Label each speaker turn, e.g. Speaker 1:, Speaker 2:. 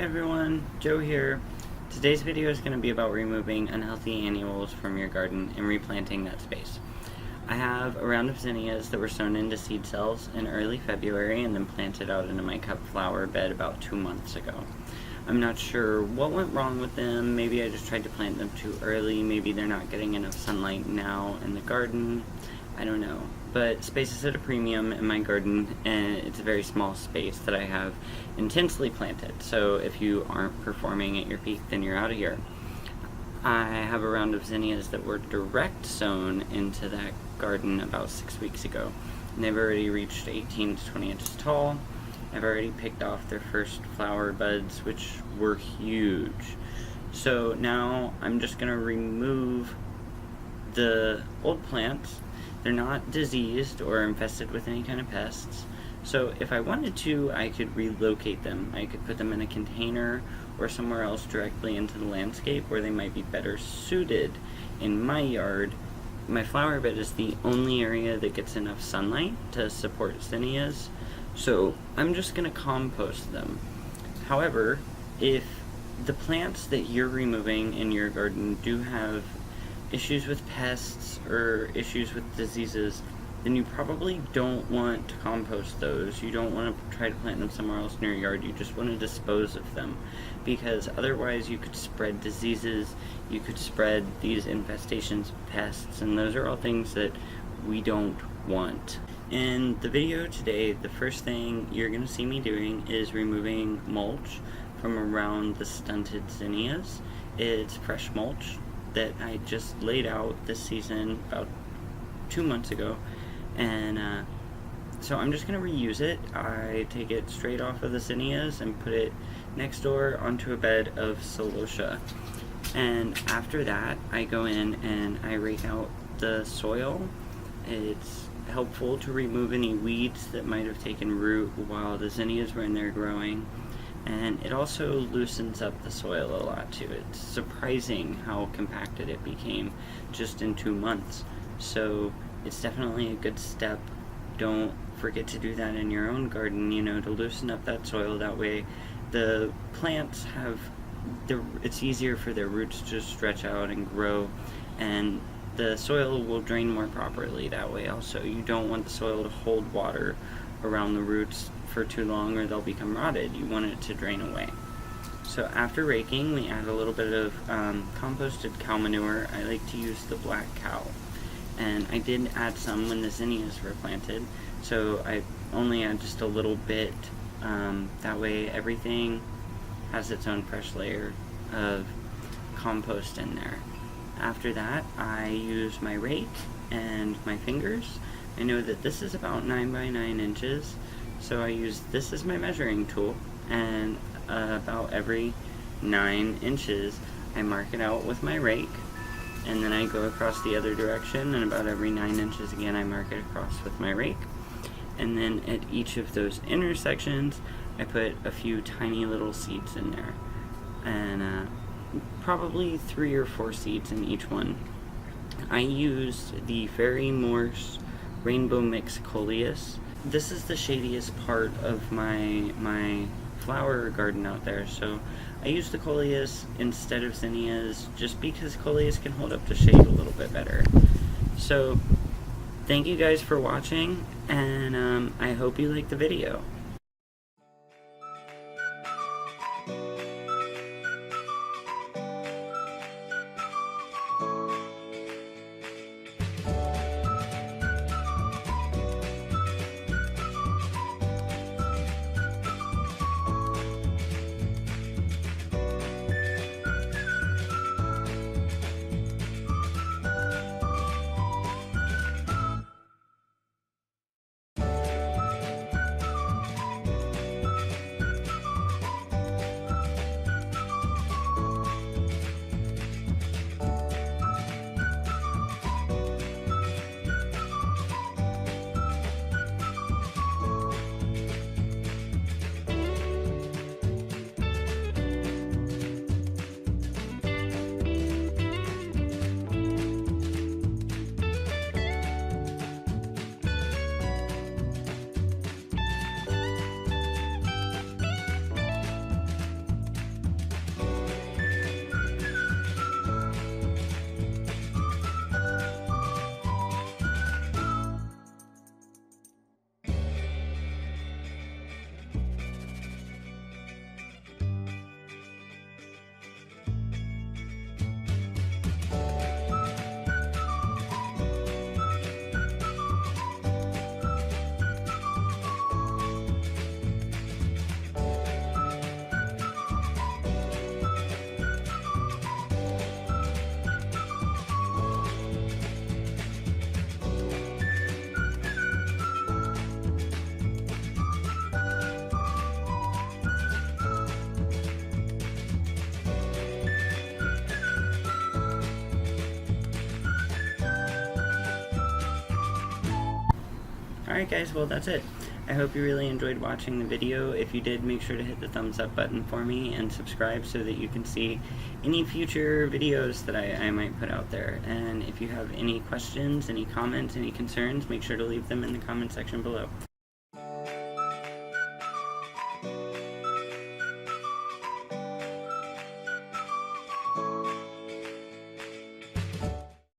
Speaker 1: everyone, Joe here. Today's video is going to be about removing unhealthy annuals from your garden and replanting that space. I have a round of zinnias that were sown into seed cells in early February and then planted out into my cut flower bed about 2 months ago. I'm not sure what went wrong with them. Maybe I just tried to plant them too early. Maybe they're not getting enough sunlight now in the garden. I don't know. But space is at a premium in my garden, and it's a very small space that I have intensely planted. So if you aren't performing at your peak, then you're out of here. I have a round of zinnias that were direct sown into that garden about 6 weeks ago. And they've already reached 18 to 20 inches tall. I've already picked off their first flower buds, which were huge. So now I'm just going to remove the old plants. They're not diseased or infested with any kind of pests. So if I wanted to, I could relocate them. I could put them in a container or somewhere else directly into the landscape where they might be better suited. In my yard, my flower bed is the only area that gets enough sunlight to support zinnias. So I'm just going to compost them. However, if the plants that you're removing in your garden do have issues with pests or issues with diseases, then you probably don't want to compost those. You don't want to try to plant them somewhere else in your yard. You just want to dispose of them, because otherwise you could spread diseases, you could spread these infestations of pests, and those are all things that we don't want. In the video today, the first thing you're going to see me doing is removing mulch from around the stunted zinnias. It's fresh mulch that I just laid out this season about 2 months ago, and so I'm just going to reuse it. I take it straight off of the zinnias and put it next door onto a bed of celosia, and after that I go in and I rake out the soil. It's helpful to remove any weeds that might have taken root while the zinnias were in there growing. And it also loosens up the soil a lot too. It's surprising how compacted it became just in 2 months. So it's definitely a good step. Don't forget to do that in your own garden, to loosen up that soil. That way the plants it's easier for their roots to stretch out and grow, and the soil will drain more properly that way. Also, you don't want the soil to hold water around the roots for too long or they'll become rotted. You want it to drain away. So after raking, we add a little bit of composted cow manure. I like to use the black cow, and I did add some when the zinnias were planted, so I only add just a little bit. That way everything has its own fresh layer of compost in there. After that, I use my rake and my fingers. I know that this is about 9 by 9 inches, so I use this as my measuring tool, and about every 9 inches I mark it out with my rake, and then I go across the other direction, and about every 9 inches again I mark it across with my rake. And then at each of those intersections I put a few tiny little seeds in there, and probably 3 or 4 seeds in each one. I used the Fairy Morse Rainbow Mix Coleus. This is the shadiest part of my flower garden out there, so I use the Coleus instead of zinnias just because Coleus can hold up to shade a little bit better. So thank you guys for watching, and I hope you like the video. Alright guys, well that's it. I hope you really enjoyed watching the video. If you did, make sure to hit the thumbs up button for me and subscribe so that you can see any future videos that I might put out there. And if you have any questions, any comments, any concerns, make sure to leave them in the comment section below.